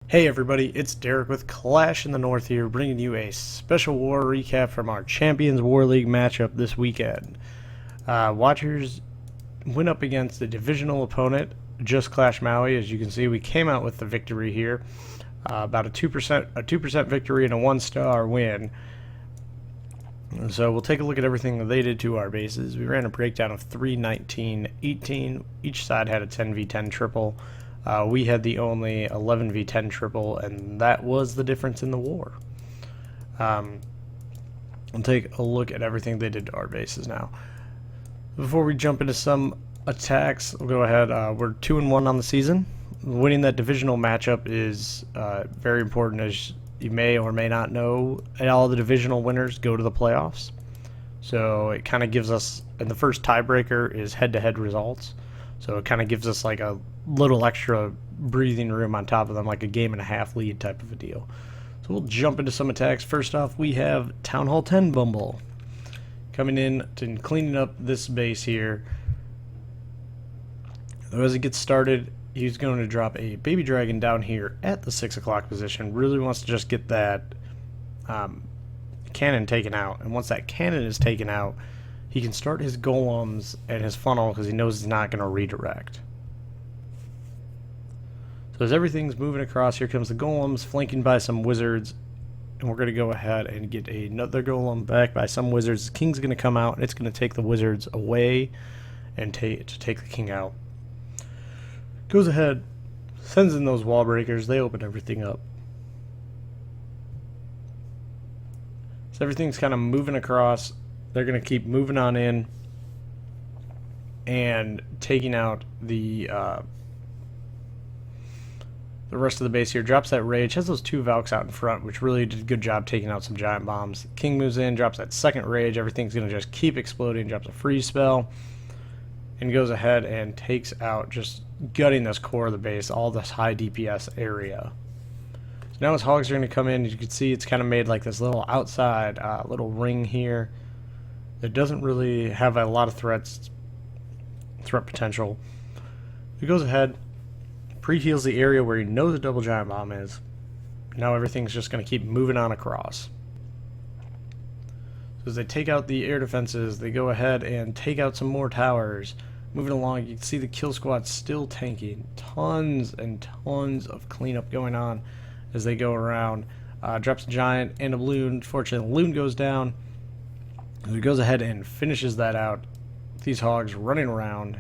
Hey everybody, it's Derek with Clash in the North here, bringing you a special war recap from our Champions War League matchup this weekend. Watchers went up against a divisional opponent, Just Clash Maui. As you can see, we came out with the victory here, about a 2% victory and a 1-star win. And so we'll take a look at everything that they did to our bases. We ran a breakdown of 3-19-18. Each side had a 10v10 triple. We had the only 11v10 triple, and that was the difference in the war. We'll take a look at everything they did to our bases now. Before we jump into some attacks, we'll go ahead. We're 2-1 on the season. Winning that divisional matchup is very important, as you may or may not know. All the divisional winners go to the playoffs. So it kind of gives us, and the first tiebreaker is head-to-head results. So it kind of gives us like a little extra breathing room on top of them, like a game-and-a-half lead type of a deal. So we'll jump into some attacks. First off, we have Town Hall 10 Bumble coming in and cleaning up this base here. As it gets started, he's going to drop a baby dragon down here at the 6 o'clock position. Really wants to just get that cannon taken out. And once that cannon is taken out, he can start his golems and his funnel because he knows he's not going to redirect. So as everything's moving across, here comes the golems, flanking by some wizards. And we're going to go ahead and get another golem back by some wizards. The king's going to come out, and it's going to take the wizards away and take the king out. Goes ahead, sends in those wall breakers. They open everything up. So everything's kind of moving across. They're going to keep moving on in and taking out the rest of the base here. Drops that rage, has those 2 Valks out in front, which really did a good job taking out some giant bombs. King moves in, drops that second rage. Everything's going to just keep exploding. Drops a freeze spell and goes ahead and takes out, just gutting this core of the base, all this high DPS area. So now his hogs are going to come in. As you can see, it's kind of made like this little outside little ring here. It doesn't really have a lot of threat potential. He goes ahead, pre-heals the area where he knows a double giant bomb is. Now everything's just going to keep moving on across. So as they take out the air defenses, they go ahead and take out some more towers. Moving along, you can see the kill squad still tanking. Tons and tons of cleanup going on as they go around. Drops a giant and a balloon. Fortunately, the balloon goes down. He goes ahead and finishes that out. These hogs running around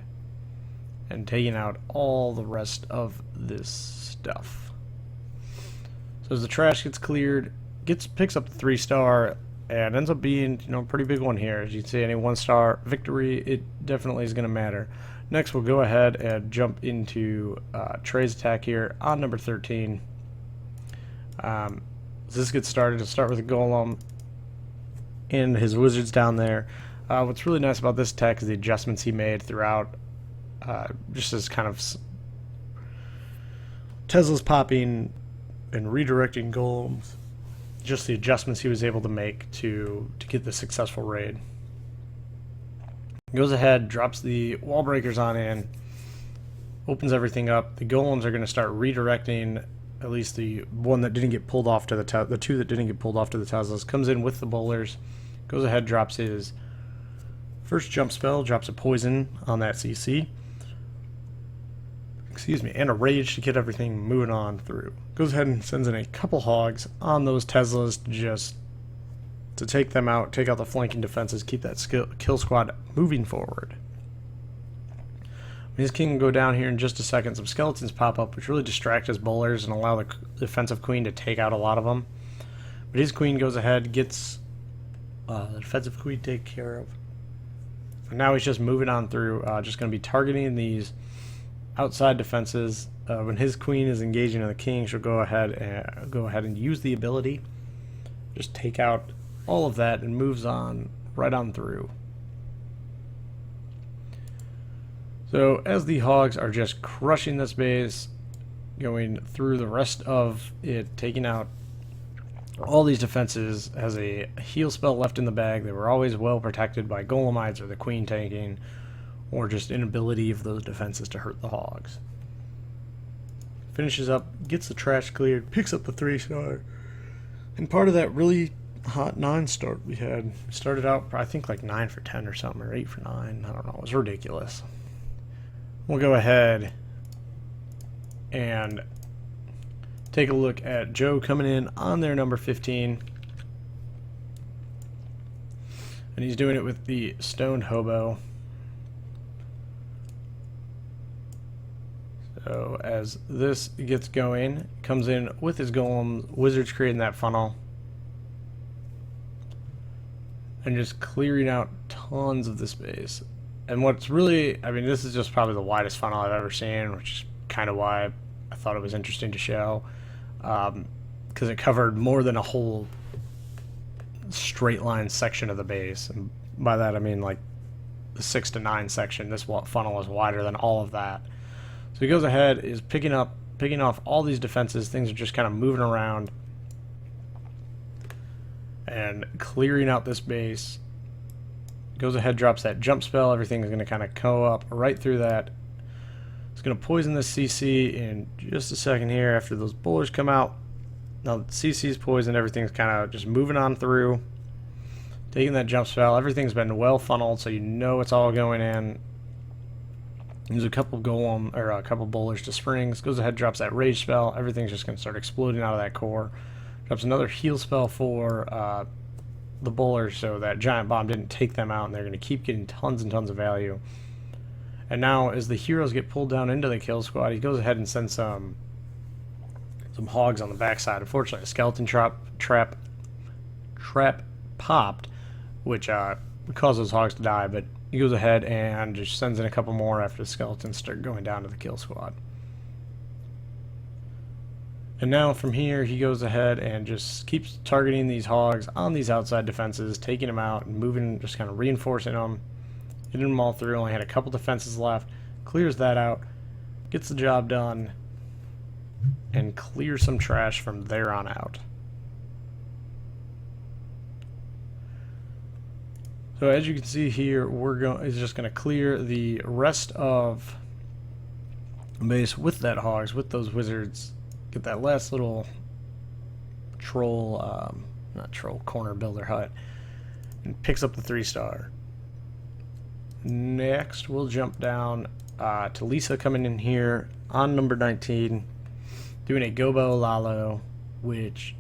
and taking out all the rest of this stuff. So as the trash gets cleared, picks up the 3-star and ends up being, a pretty big one here. As you can see, any 1-star victory, it definitely is going to matter. Next, we'll go ahead and jump into Trey's attack here on number 13. As this gets started, to start with a golem and his wizards down there. What's really nice about this attack is the adjustments he made throughout, just as kind of Tesla's popping and redirecting golems, just the adjustments he was able to make to get the successful raid. Goes ahead, drops the wall breakers on in, opens everything up. The golems are going to start redirecting, at least the one that didn't get pulled off to the 2 that didn't get pulled off to the Teslas. Comes in with the bowlers, goes ahead, drops his first jump spell, drops a poison on that CC. And a rage to get everything moving on through. Goes ahead and sends in a couple hogs on those Teslas to take them out, take out the flanking defenses, keep that kill squad moving forward. His king will go down here in just a second. Some skeletons pop up, which really distract his bowlers and allow the defensive queen to take out a lot of them. But his queen goes ahead, gets the defensive queen taken care of. And now he's just moving on through, just going to be targeting these outside defenses. When his queen is engaging on the king, she'll go ahead and use the ability, just take out all of that, and moves on right on through. So as the hogs are just crushing this base, going through the rest of it, taking out all these defenses, has a heal spell left in the bag. They were always well protected by golemites or the queen tanking, or just inability of those defenses to hurt the hogs. finishes up, gets the trash cleared, picks up the 3-star. And part of that really hot 9 start we had, started out I think like 9 for 10 or something, or 8 for 9, I don't know, it was ridiculous. We'll go ahead and take a look at Joe coming in on their number 15. And he's doing it with the stoned hobo. So as this gets going, comes in with his golems, wizards creating that funnel. And just clearing out tons of the space. And what's really, I mean, this is just probably the widest funnel I've ever seen, which is kind of why I thought it was interesting to show. Because it covered more than a whole straight line section of the base. And by that I mean like the 6 to 9 section. This funnel is wider than all of that. So he goes ahead, is picking off all these defenses. Things are just kind of moving around and clearing out this base. Goes ahead, drops that jump spell. Everything's going to kind of go up right through that. It's going to poison this CC in just a second here after those bowlers come out. Now the CC's poisoned, everything's kind of just moving on through. Taking that jump spell, everything's been well funneled, so you know it's all going in. There's a couple golem, or a couple bowlers to springs. Goes ahead, drops that rage spell. Everything's just going to start exploding out of that core. Drops another heal spell for the bowlers, so that giant bomb didn't take them out, and they're going to keep getting tons and tons of value. And now, as the heroes get pulled down into the kill squad, he goes ahead and sends some hogs on the backside. Unfortunately, a skeleton trap popped, which caused those hogs to die, but he goes ahead and just sends in a couple more after the skeletons start going down to the kill squad. And now from here, he goes ahead and just keeps targeting these hogs on these outside defenses, taking them out and moving, just kind of reinforcing them, hitting them all through. Only had a couple defenses left, clears that out, gets the job done, and clears some trash from there on out. So as you can see here, it's just going to clear the rest of the base with that hogs, with those wizards. Get that last little corner builder hut, and picks up the 3-star. Next, we'll jump down to Lisa coming in here on number 19, doing a Goboho Lalo, which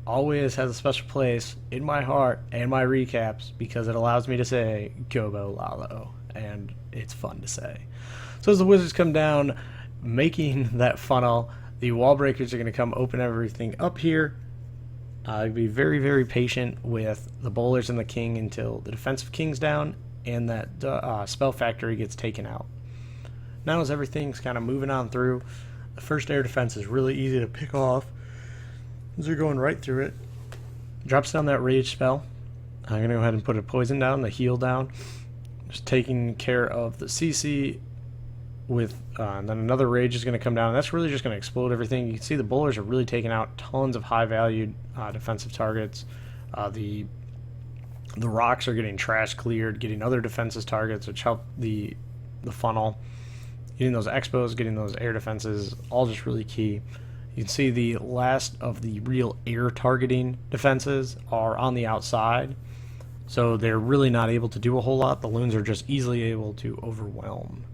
always has a special place in my heart and my recaps because it allows me to say Goboho Lalo, and it's fun to say. So as the wizards come down, making that funnel, the wall breakers are going to come open everything up here. Be very, very patient with the bowlers and the king until the defensive king's down and that spell factory gets taken out. Now as everything's kind of moving on through, the first air defense is really easy to pick off. As they're going right through it, drops down that rage spell. I'm going to go ahead and put a poison down, the heal down. Just taking care of the CC with, and then another rage is going to come down. And that's really just going to explode everything. You can see the bowlers are really taking out tons of high-valued defensive targets. The rocks are getting trash cleared, getting other defensive targets, which help the funnel. Getting those expos, getting those air defenses, all just really key. You can see the last of the real air targeting defenses are on the outside, so they're really not able to do a whole lot. The loons are just easily able to overwhelm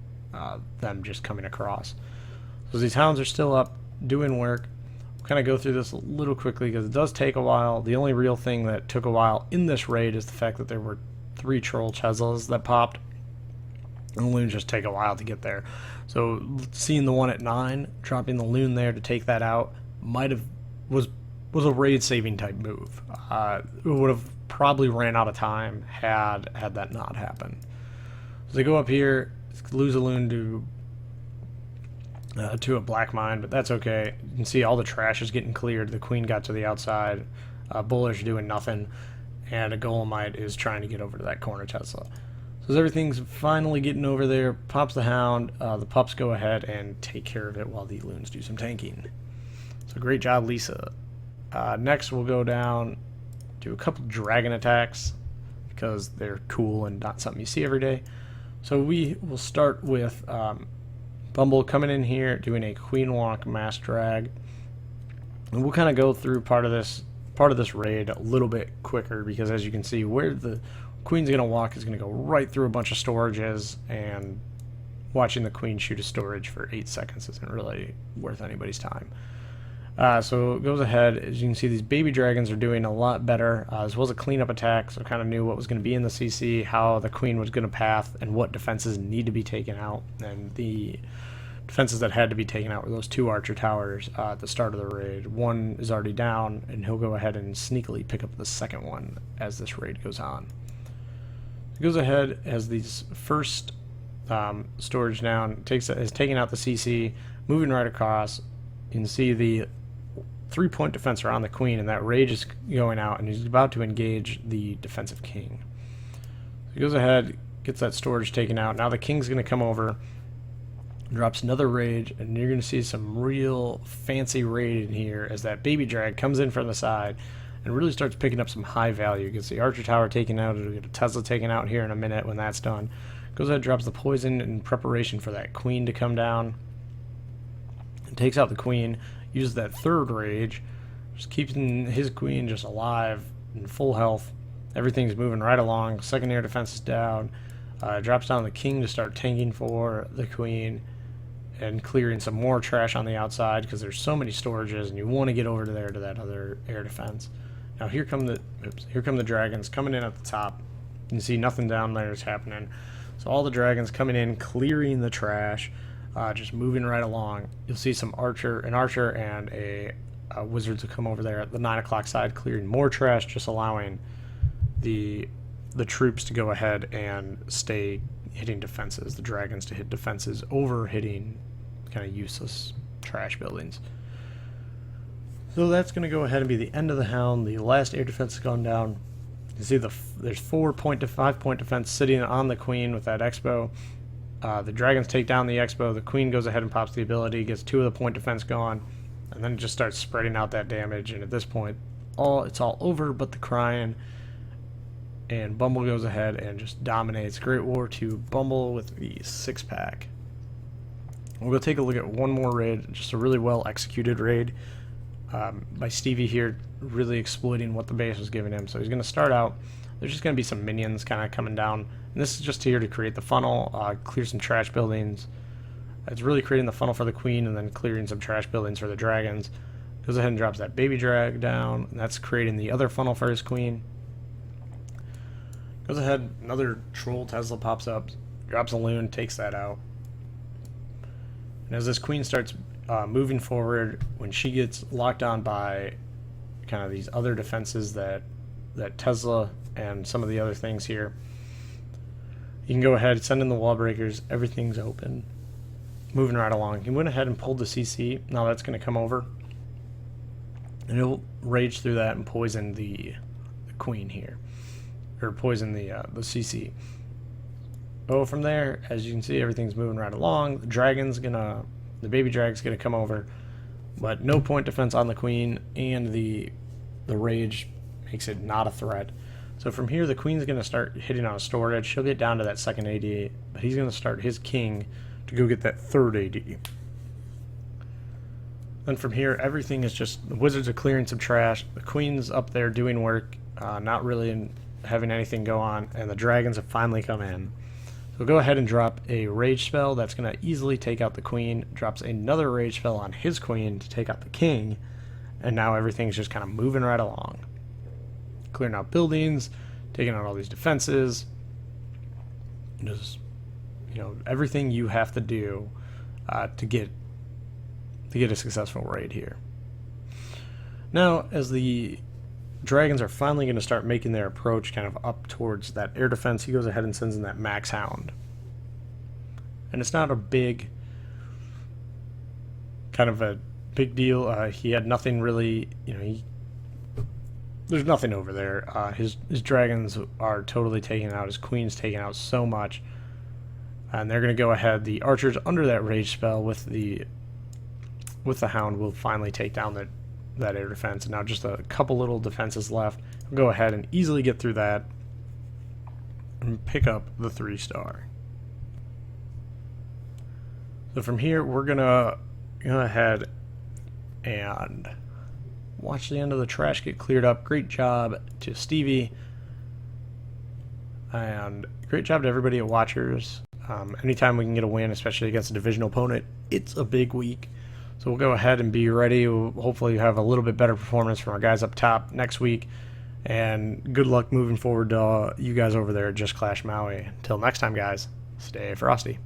them just coming across. So these hounds are still up doing work. We'll kind of go through this a little quickly because it does take a while. The only real thing that took a while in this raid is the fact that there were 3 troll Cheslas that popped. And the loons just take a while to get there. So seeing the one at 9, dropping the loon there to take that out was a raid saving type move. It would have probably ran out of time had that not happened. So they go up here, lose a loon to a black mine, but that's okay. You can see all the trash is getting cleared. The queen got to the outside. Buller's doing nothing, and a golemite is trying to get over to that corner Tesla. So as everything's finally getting over there, pops the hound. The pups go ahead and take care of it while the loons do some tanking. So great job, Lisa. Next, we'll go down to a couple dragon attacks because they're cool and not something you see every day. So we will start with Bumble coming in here, doing a queen walk mass drag. And we'll kind of go through part of this raid a little bit quicker, because as you can see, where the queen's going to walk is going to go right through a bunch of storages, and watching the queen shoot a storage for 8 seconds isn't really worth anybody's time. So it goes ahead. As you can see, these baby dragons are doing a lot better, as well as a cleanup attack, so kind of knew what was going to be in the CC, how the queen was going to path, and what defenses need to be taken out. And the defenses that had to be taken out were those 2 archer towers at the start of the raid. One is already down, and he'll go ahead and sneakily pick up the second one as this raid goes on. It goes ahead as these first storage down, is taking out the CC, moving right across. You can see the 3-point defense around the queen, and that rage is going out, and he's about to engage the defensive king. So he goes ahead, gets that storage taken out. Now the king's going to come over, drops another rage, and you're going to see some real fancy raid in here as that baby drag comes in from the side and really starts picking up some high value. You can see Archer Tower taken out. It'll get a Tesla taken out here in a minute when that's done. Goes ahead, drops the poison in preparation for that queen to come down. And takes out the queen, uses that third rage, just keeping his queen just alive and full health. Everything's moving right along. Second air defense is down. Drops down the king to start tanking for the queen and clearing some more trash on the outside, because there's so many storages and you want to get over to there to that other air defense. Now here come the dragons coming in at the top. You can see nothing down there is happening. So all the dragons coming in, clearing the trash, just moving right along. You'll see an archer and a wizard to come over there at the 9 o'clock side, clearing more trash, just allowing the troops to go ahead and stay hitting defenses, the dragons to hit defenses over hitting kind of useless trash buildings. So that's going to go ahead and be the end of the hound. The last air defense has gone down. You see there's 4-point to 5-point defense sitting on the queen with that expo. The dragons take down the expo. The queen goes ahead and pops the ability, gets 2 of the point defense gone, and then it just starts spreading out that damage. And at this point, it's all over but the crying. And Bumble goes ahead and just dominates. Great War to Bumble with the 6-pack. We'll go take a look at one more raid, just a really well executed raid by Stevie here, really exploiting what the base was giving him. So he's going to start out. There's just going to be some minions kind of coming down. And this is just here to create the funnel, clear some trash buildings. It's really creating the funnel for the queen and then clearing some trash buildings for the dragons. Goes ahead and drops that baby drag down, and that's creating the other funnel for his queen. Goes ahead, another troll Tesla pops up, drops a loon, takes that out. And as this queen starts moving forward, when she gets locked on by kind of these other defenses that Tesla and some of the other things here, you can go ahead, send in the wall breakers, everything's open, moving right along. He went ahead and pulled the CC. Now that's going to come over, and he'll rage through that and poison the queen here, or poison the CC. Oh, from there, as you can see, everything's moving right along. The baby drag's gonna come over, but no point defense on the queen, and the rage makes it not a threat. So from here, the queen's gonna start hitting on a storage. She'll get down to that second AD, but he's gonna start his king to go get that third AD. Then from here, everything is just, the wizards are clearing some trash. The queen's up there doing work, not really having anything go on, and the dragons have finally come in. So go ahead and drop a rage spell that's going to easily take out the queen, drops another rage spell on his queen to take out the king, and now everything's just kind of moving right along. Clearing out buildings, taking out all these defenses, just, everything you have to do to get a successful raid here. Now, as the dragons are finally going to start making their approach kind of up towards that air defense, he goes ahead and sends in that max hound. And it's not a big deal. He had nothing really, there's nothing over there. His dragons are totally taken out. His queen's taken out so much. And they're going to go ahead. The archers under that rage spell with the hound will finally take down that air defense. And now just a couple little defenses left. We'll go ahead and easily get through that and pick up the 3-star. So from here, we're gonna go ahead and watch the end of the trash get cleared up. Great job to Stevie, and great job to everybody at Watchers. Anytime we can get a win, especially against a divisional opponent, it's a big week. So we'll go ahead and be ready. We'll hopefully have a little bit better performance from our guys up top next week. And good luck moving forward to you guys over there at Just Clash Maui. Until next time, guys, stay frosty.